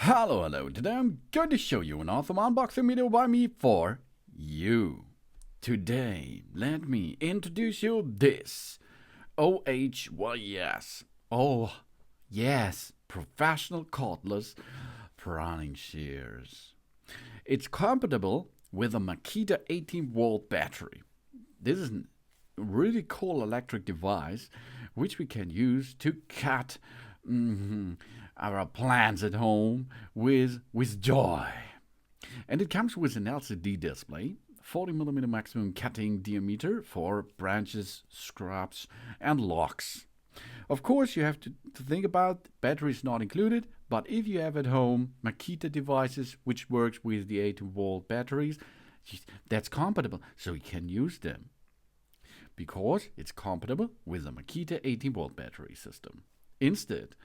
Hello. Today I'm going to show you an awesome unboxing video by me for you. Today, let me introduce you this Ohyes. Oh, yes, Professional Cordless pruning shears. It's compatible with a Makita 18-volt battery. This is a really cool electric device which we can use to cut our plants at home with joy. And it comes with an LCD display, 40mm maximum cutting diameter for branches, scrubs, and locks. Of course, you have to think about batteries not included, but if you have at home Makita devices which works with the 18-volt batteries, that's compatible, so you can use them because it's compatible with the Makita 18-volt battery system. Instead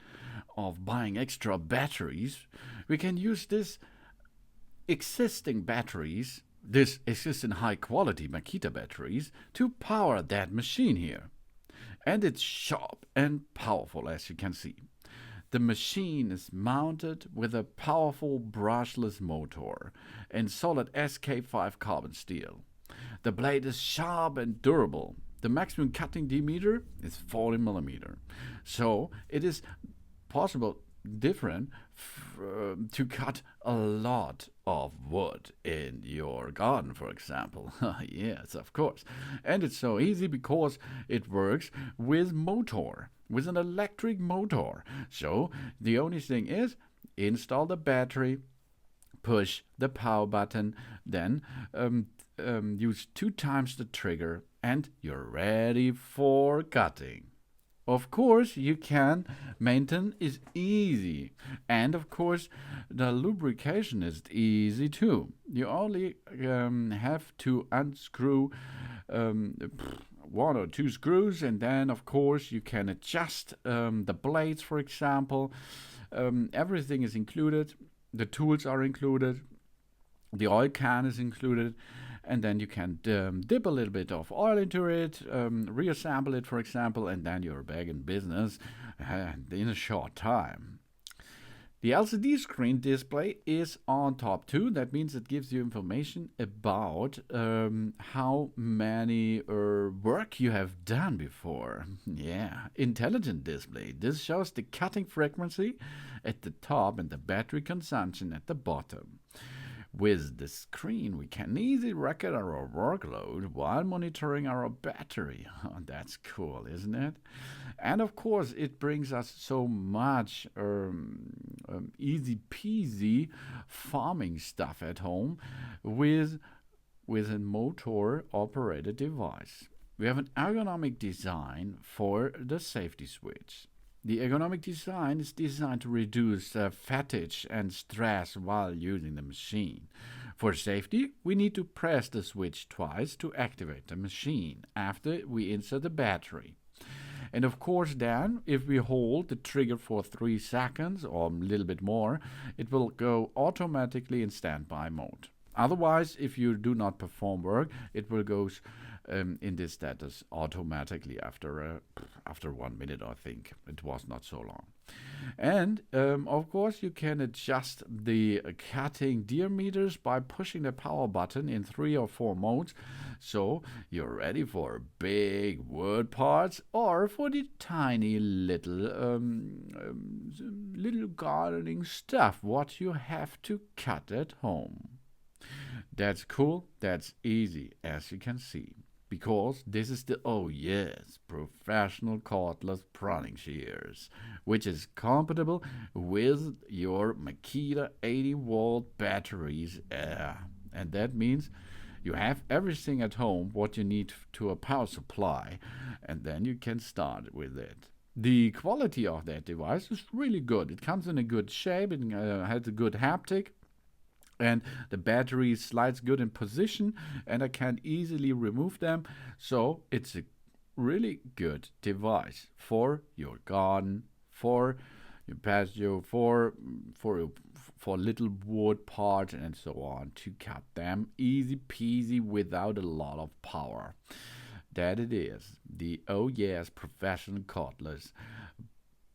of buying extra batteries, we can use this existing high quality Makita batteries to power that machine here. And it's sharp and powerful, as you can see. The machine is mounted with a powerful brushless motor and solid SK5 carbon steel. The blade is sharp and durable. The maximum cutting diameter is 40mm. So it is possible to cut a lot of wood in your garden, for example. Yes, of course. And it's so easy because it works with an electric motor. So the only thing is install the battery, push the power button, then use 2 times the trigger, and you're ready for cutting. Of course, you can maintain is easy, and of course, the lubrication is easy too. You only have to unscrew 1 or 2 screws, and then of course you can adjust the blades, for example. Everything is included. The tools are included. The oil can is included. And then you can dip a little bit of oil into it, reassemble it, for example, and then you're back in business in a short time. The LCD screen display is on top too. That means it gives you information about how many work you have done before. Yeah, intelligent display. This shows the cutting frequency at the top and the battery consumption at the bottom. With the screen, we can easily record our workload while monitoring our battery. Oh, that's cool, isn't it? And of course, it brings us so much easy peasy farming stuff at home with a motor operated device. We have an ergonomic design for the safety switch. The ergonomic design is designed to reduce fatigue and stress while using the machine. For safety, we need to press the switch twice to activate the machine after we insert the battery. And of course then, if we hold the trigger for 3 seconds or a little bit more, it will go automatically in standby mode. Otherwise, if you do not perform work, it will go in this status automatically after 1 minute, I think. It was not so long. And of course, you can adjust the cutting diameters by pushing the power button in 3 or 4 modes. So you're ready for big wood parts or for the tiny little gardening stuff what you have to cut at home. That's cool, that's easy, as you can see, because this is the Ohyes Professional Cordless pruning shears, which is compatible with your Makita 80-volt batteries. And that means you have everything at home what you need to a power supply, and then you can start with it. The quality of that device is really good. It comes in a good shape, it has a good haptic, and the battery slides good in position, and I can easily remove them. So it's a really good device for your garden, for your patio, for little wood parts and so on, to cut them easy peasy without a lot of power. That it is the Ohyes Professional Cordless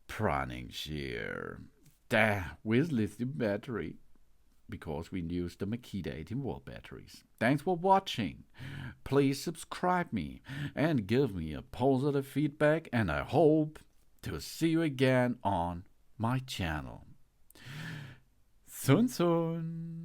pruning shear. with lithium battery, because we use the Makita 18-volt batteries. Thanks for watching. Please subscribe me and give me a positive feedback, and I hope to see you again on my channel. Soon soon.